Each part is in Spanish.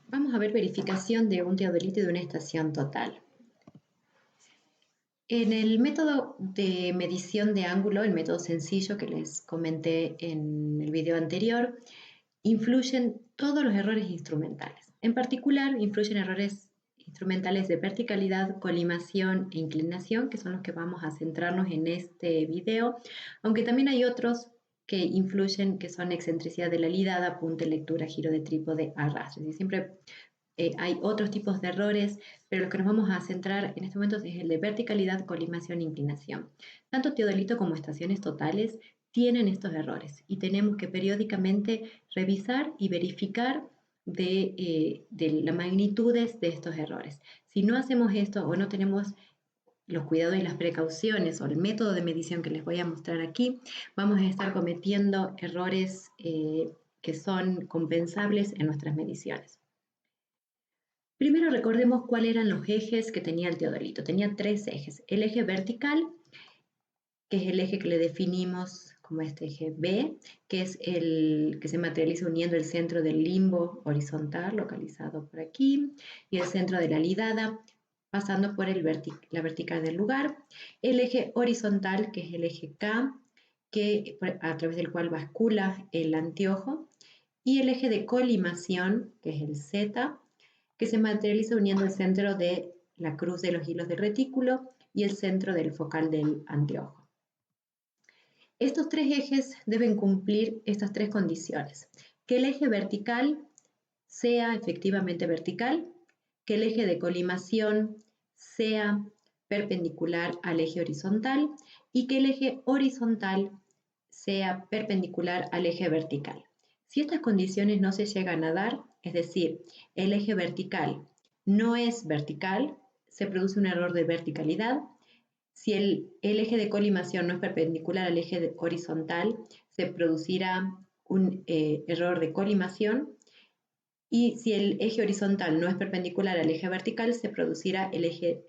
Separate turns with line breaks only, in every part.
Vamos a ver verificación de un teodolito y de una estación total. En el método de medición de ángulo, el método sencillo que les comenté en el video anterior, influyen todos los errores instrumentales. En particular, influyen errores instrumentales de verticalidad, colimación e inclinación, que son los que vamos a centrarnos en este video, aunque también hay otros que influyen, que son excentricidad de la lidada, apunte, lectura, giro de trípode, arrastre. Y siempre hay otros tipos de errores, pero lo que nos vamos a centrar en este momento es el de verticalidad, colimación e inclinación. Tanto teodolito como estaciones totales tienen estos errores y tenemos que periódicamente revisar y verificar de las magnitudes de estos errores. Si no hacemos esto o no tenemos los cuidados y las precauciones o el método de medición que les voy a mostrar aquí, vamos a estar cometiendo errores que son compensables en nuestras mediciones. Primero recordemos cuáles eran los ejes que tenía el teodolito. Tenía 3 ejes. El eje vertical, que es el eje que le definimos como este eje B, que es el que se materializa uniendo el centro del limbo horizontal, localizado por aquí, y el centro de la lidada, pasando por la vertical del lugar. El eje horizontal, que es el eje K, a través del cual bascula el anteojo. Y el eje de colimación, que es el Z, que se materializa uniendo el centro de la cruz de los hilos del retículo y el centro del focal del anteojo. Estos 3 ejes deben cumplir estas 3 condiciones: que el eje vertical sea efectivamente vertical, que el eje de colimación sea perpendicular al eje horizontal y que el eje horizontal sea perpendicular al eje vertical. Si estas condiciones no se llegan a dar, es decir, el eje vertical no es vertical, se produce un error de verticalidad. Si el eje de colimación no es perpendicular al eje horizontal, se producirá un error de colimación. Y si el eje horizontal no es perpendicular al eje vertical, se producirá el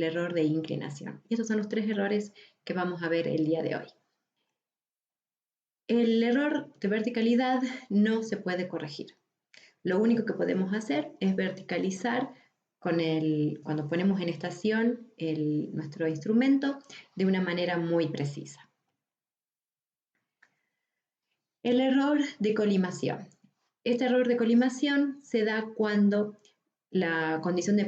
error de inclinación. Y esos son los 3 errores que vamos a ver el día de hoy. El error de verticalidad no se puede corregir. Lo único que podemos hacer es verticalizar cuando ponemos en estación nuestro instrumento de una manera muy precisa. El error de colimación. Este error de colimación se da cuando la condición de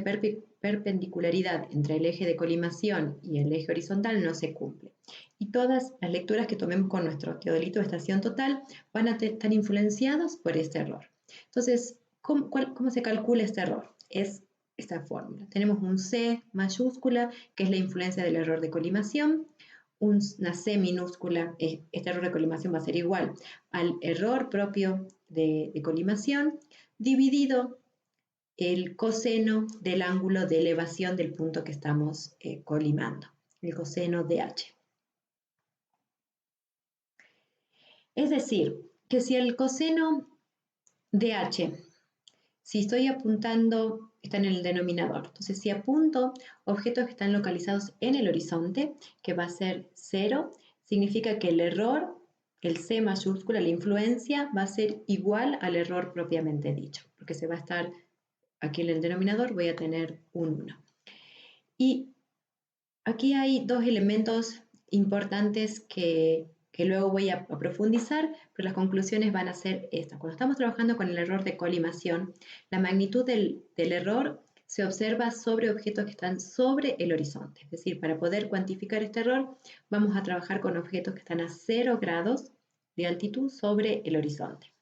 perpendicularidad entre el eje de colimación y el eje horizontal no se cumple. Y todas las lecturas que tomemos con nuestro teodolito de estación total van a estar influenciados por este error. Entonces, ¿cómo se calcula este error? Es esta fórmula. Tenemos un C mayúscula, que es la influencia del error de colimación, una C minúscula, este error de colimación va a ser igual al error propio de colimación, dividido el coseno del ángulo de elevación del punto que estamos colimando, el coseno de H. Es decir, que si el coseno de H, si estoy apuntando, está en el denominador. Entonces, si apunto objetos que están localizados en el horizonte, que va a ser 0, significa que el error, el C mayúscula, la influencia, va a ser igual al error propiamente dicho, porque se va a estar aquí en el denominador, voy a tener un 1. Y aquí hay 2 elementos importantes que luego voy a profundizar, pero las conclusiones van a ser estas. Cuando estamos trabajando con el error de colimación, la magnitud del error se observa sobre objetos que están sobre el horizonte. Es decir, para poder cuantificar este error, vamos a trabajar con objetos que están a 0 grados de altitud sobre el horizonte.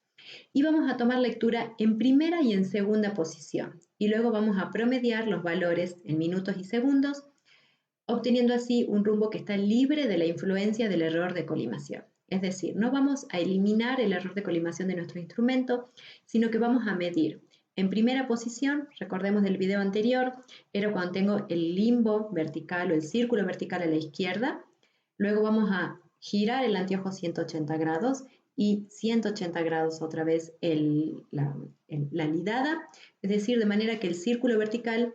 Y vamos a tomar lectura en primera y en segunda posición. Y luego vamos a promediar los valores en minutos y segundos, obteniendo así un rumbo que está libre de la influencia del error de colimación. Es decir, no vamos a eliminar el error de colimación de nuestro instrumento, sino que vamos a medir. En primera posición, recordemos del video anterior, era cuando tengo el limbo vertical o el círculo vertical a la izquierda. Luego vamos a girar el anteojo 180 grados y 180 grados otra vez la lidada, es decir, de manera que el círculo vertical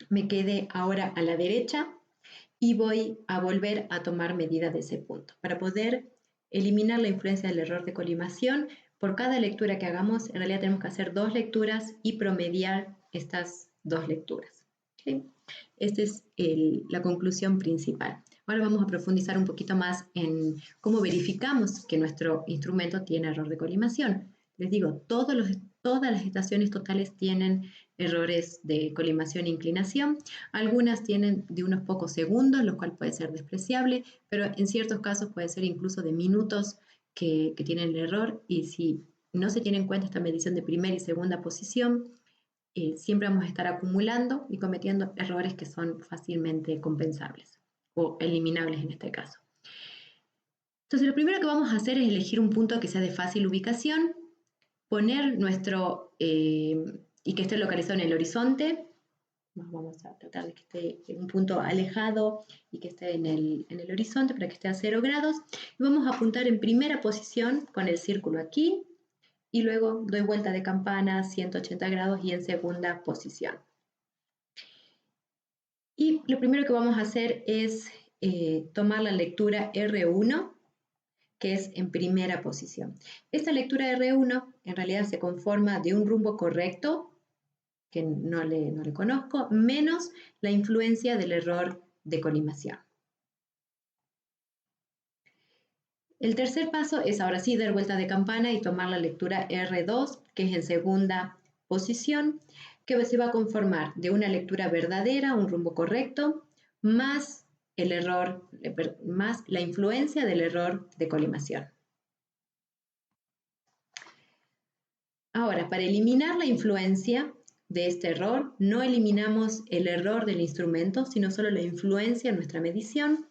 me quede ahora a la derecha y voy a volver a tomar medida de ese punto. Para poder eliminar la influencia del error de colimación, por cada lectura que hagamos, en realidad tenemos que hacer 2 lecturas y promediar estas 2 lecturas. ¿Okay? Esta es la conclusión principal. Ahora vamos a profundizar un poquito más en cómo verificamos que nuestro instrumento tiene error de colimación. Les digo, todas las estaciones totales tienen errores de colimación e inclinación. Algunas tienen de unos pocos segundos, lo cual puede ser despreciable, pero en ciertos casos puede ser incluso de minutos que tienen el error, y si no se tiene en cuenta esta medición de primera y segunda posición, siempre vamos a estar acumulando y cometiendo errores que son fácilmente compensables o eliminables en este caso. Entonces, lo primero que vamos a hacer es elegir un punto que sea de fácil ubicación, poner nuestro, y que esté localizado en el horizonte. Vamos a tratar de que esté en un punto alejado y que esté en el horizonte para que esté a 0 grados. Y vamos a apuntar en primera posición con el círculo aquí, y luego doy vuelta de campana 180 grados y en segunda posición. Y lo primero que vamos a hacer es tomar la lectura R1, que es en primera posición. Esta lectura R1 en realidad se conforma de un rumbo correcto, que no le conozco, menos la influencia del error de colimación. El tercer paso es ahora sí dar vuelta de campana y tomar la lectura R2, que es en segunda posición, que se va a conformar de una lectura verdadera, un rumbo correcto, más el error, más la influencia del error de colimación. Ahora, para eliminar la influencia de este error, no eliminamos el error del instrumento, sino solo la influencia en nuestra medición.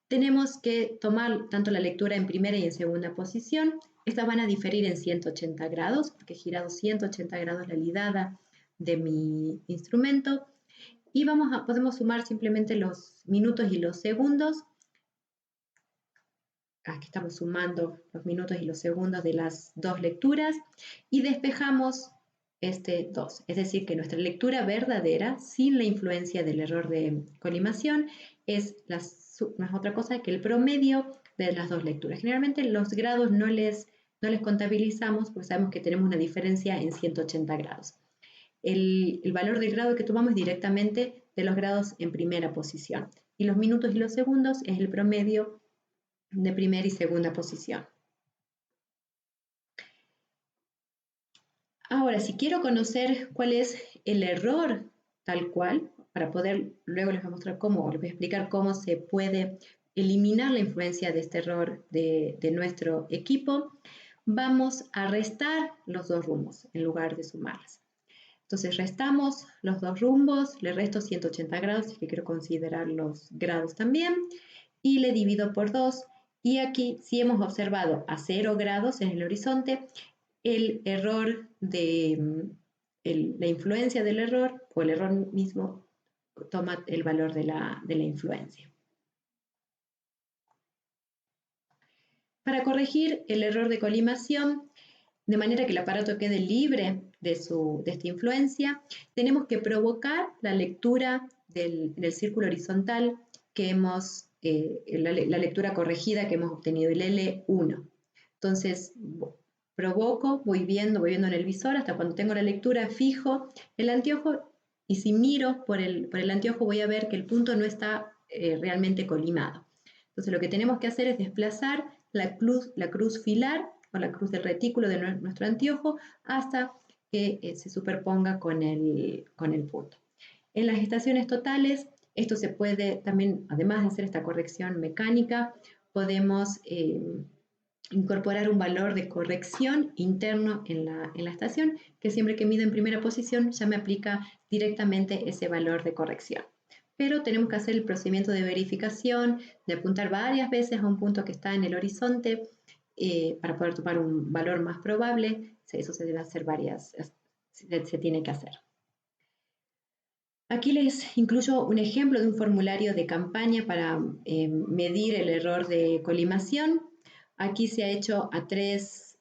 Tenemos que tomar tanto la lectura en primera y en segunda posición. Estas van a diferir en 180 grados, porque he girado 180 grados la lidada de mi instrumento. Y podemos sumar simplemente los minutos y los segundos. Aquí estamos sumando los minutos y los segundos de las 2 lecturas y despejamos este 2. Es decir, que nuestra lectura verdadera, sin la influencia del error de colimación, no es otra cosa que el promedio de las 2 lecturas. Generalmente los grados no les contabilizamos porque sabemos que tenemos una diferencia en 180 grados. El valor del grado que tomamos es directamente de los grados en primera posición. Y los minutos y los segundos es el promedio de primera y segunda posición. Ahora, si quiero conocer cuál es el error tal cual, para poder, luego les voy a mostrar cómo, les voy a explicar cómo se puede eliminar la influencia de este error de nuestro equipo, vamos a restar los 2 rumbos en lugar de sumarlas. Entonces restamos los 2 rumbos, le resto 180 grados, que quiero considerar los grados también, y le divido por 2. Y aquí, si hemos observado a 0 grados en el horizonte, el error la influencia del error, o el error mismo, toma el valor de la influencia. Para corregir el error de colimación, de manera que el aparato quede libre de esta influencia, tenemos que provocar la lectura del círculo horizontal que hemos, la lectura corregida que hemos obtenido, el L1. Entonces, provoco, voy viendo en el visor hasta cuando tengo la lectura, fijo el anteojo, y si miro por el anteojo voy a ver que el punto no está realmente colimado. Entonces lo que tenemos que hacer es desplazar la cruz filar o la cruz del retículo de nuestro anteojo hasta que se superponga con el punto. En las estaciones totales, esto se puede también, además de hacer esta corrección mecánica, podemos incorporar un valor de corrección interno en la estación, que siempre que mido en primera posición ya me aplica directamente ese valor de corrección. Pero tenemos que hacer el procedimiento de verificación, de apuntar varias veces a un punto que está en el horizonte para poder tomar un valor más probable. Eso se debe hacer se tiene que hacer. Aquí les incluyo un ejemplo de un formulario de campaña para medir el error de colimación. Aquí se ha hecho a tres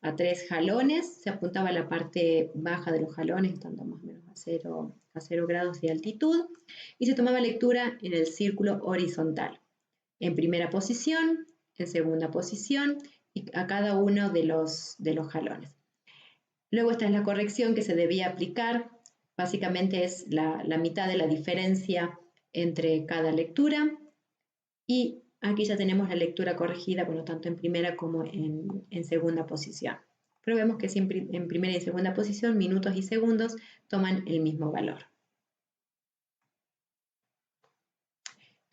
jalones, se apuntaba a la parte baja de los jalones, estando más o menos a 0 grados de altitud, y se tomaba lectura en el círculo horizontal, en primera posición, en segunda posición a cada uno de los jalones. Luego esta es la corrección que se debía aplicar. Básicamente es la mitad de la diferencia entre cada lectura. Y aquí ya tenemos la lectura corregida, bueno, tanto en primera como en segunda posición. Pero vemos que siempre en primera y segunda posición, minutos y segundos toman el mismo valor.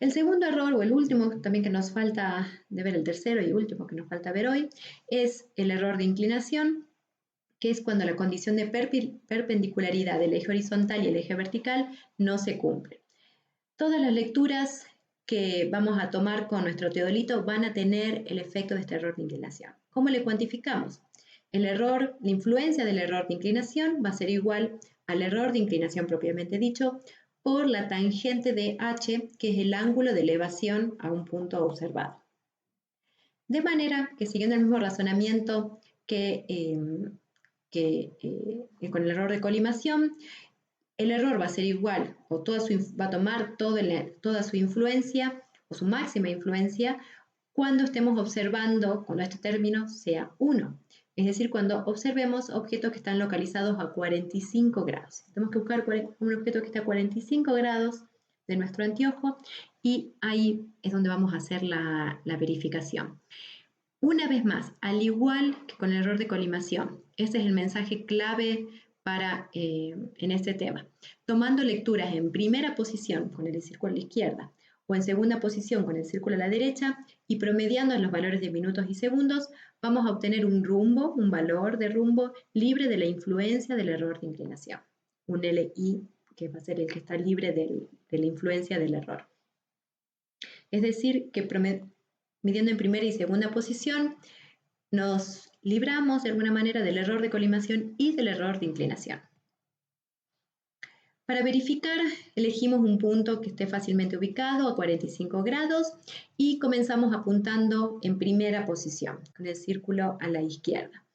El segundo error, o el último también que nos falta de ver, el tercero y último que nos falta ver hoy, es el error de inclinación, que es cuando la condición de perpendicularidad del eje horizontal y el eje vertical no se cumple. Todas las lecturas que vamos a tomar con nuestro teodolito van a tener el efecto de este error de inclinación. ¿Cómo le cuantificamos? El error, la influencia del error de inclinación va a ser igual al error de inclinación propiamente dicho por la tangente de h, que es el ángulo de elevación a un punto observado. De manera que, siguiendo el mismo razonamiento que con el error de colimación, el error va a ser igual, o va a tomar toda su influencia, o su máxima influencia, cuando estemos observando, cuando este término sea 1. Es decir, cuando observemos objetos que están localizados a 45 grados. Tenemos que buscar un objeto que esté a 45 grados de nuestro anteojo, y ahí es donde vamos a hacer la verificación. Una vez más, al igual que con el error de colimación, este es el mensaje clave en este tema. Tomando lecturas en primera posición con el círculo a la izquierda o en segunda posición con el círculo a la derecha y promediando los valores de minutos y segundos, vamos a obtener un rumbo, un valor de rumbo libre de la influencia del error de inclinación. Un LI que va a ser el que está libre de la influencia del error. Es decir, que midiendo en primera y segunda posición, nos libramos de alguna manera del error de colimación y del error de inclinación. Para verificar, elegimos un punto que esté fácilmente ubicado a 45 grados y comenzamos apuntando en primera posición, con el círculo a la izquierda.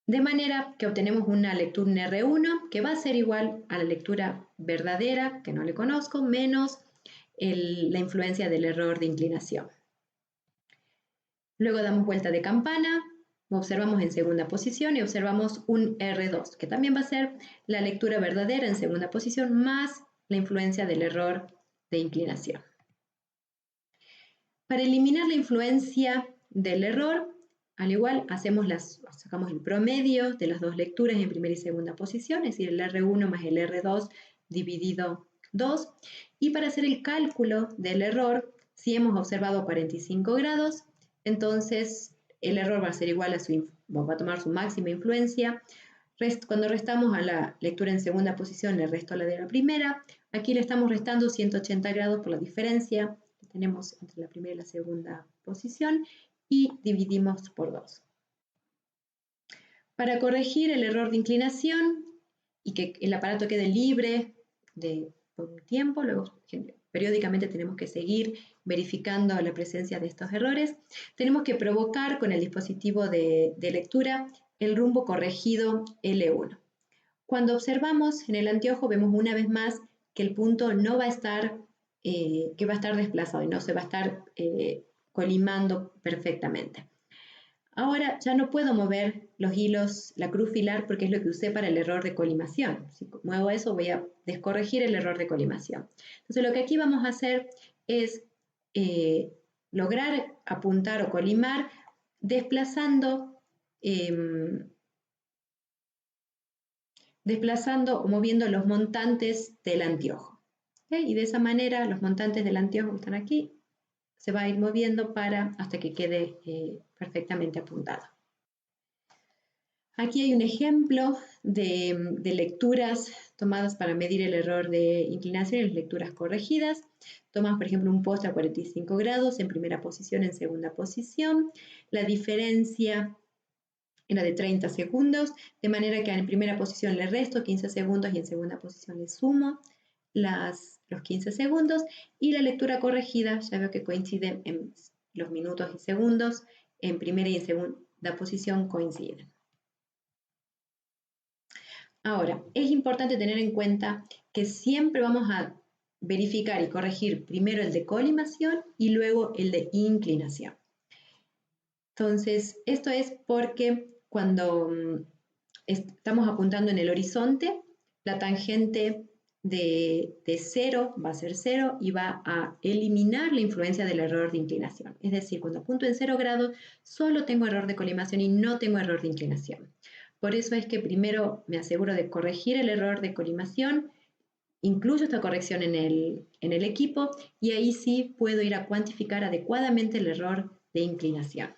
De manera que obtenemos una lectura en R1 que va a ser igual a la lectura verdadera, que no le conozco, menos la influencia del error de inclinación. Luego damos vuelta de campana, observamos en segunda posición y observamos un R2, que también va a ser la lectura verdadera en segunda posición más la influencia del error de inclinación. Para eliminar la influencia del error, al igual sacamos el promedio de las dos lecturas en primera y segunda posición, es decir, el R1 más el R2 dividido 2. Y para hacer el cálculo del error, si hemos observado 45 grados, entonces el error va a ser igual va a tomar su máxima influencia. Cuando restamos a la lectura en segunda posición, le resto a la de la primera. Aquí le estamos restando 180 grados por la diferencia que tenemos entre la primera y la segunda posición y dividimos por 2. Para corregir el error de inclinación y que el aparato quede libre por un tiempo, luego periódicamente tenemos que seguir verificando la presencia de estos errores, tenemos que provocar con el dispositivo de lectura el rumbo corregido L1. Cuando observamos en el anteojo vemos una vez más que el punto no va a estar, que va a estar desplazado y no se va a estar colimando perfectamente. Ahora ya no puedo mover los hilos, la cruz filar, porque es lo que usé para el error de colimación. Si muevo eso, voy a descorregir el error de colimación. Entonces, lo que aquí vamos a hacer es lograr apuntar o colimar desplazando o moviendo los montantes del anteojo. ¿Okay? Y de esa manera, los montantes del anteojo que están aquí se va a ir moviendo hasta que quede perfectamente apuntado. Aquí hay un ejemplo de lecturas tomadas para medir el error de inclinación y las lecturas corregidas. Tomas, por ejemplo, un poste a 45 grados en primera posición, en segunda posición. La diferencia era de 30 segundos, de manera que en primera posición le resto 15 segundos y en segunda posición le sumo los 15 segundos, y la lectura corregida ya veo que coinciden en los minutos y segundos, en primera y en segunda posición coinciden. Ahora, es importante tener en cuenta que siempre vamos a verificar y corregir primero el de colimación y luego el de inclinación. Entonces, esto es porque cuando estamos apuntando en el horizonte, la tangente de 0 va a ser 0 y va a eliminar la influencia del error de inclinación. Es decir, cuando apunto en 0 grados, solo tengo error de colimación y no tengo error de inclinación. Por eso es que primero me aseguro de corregir el error de colimación, incluyo esta corrección en el equipo y ahí sí puedo ir a cuantificar adecuadamente el error de inclinación.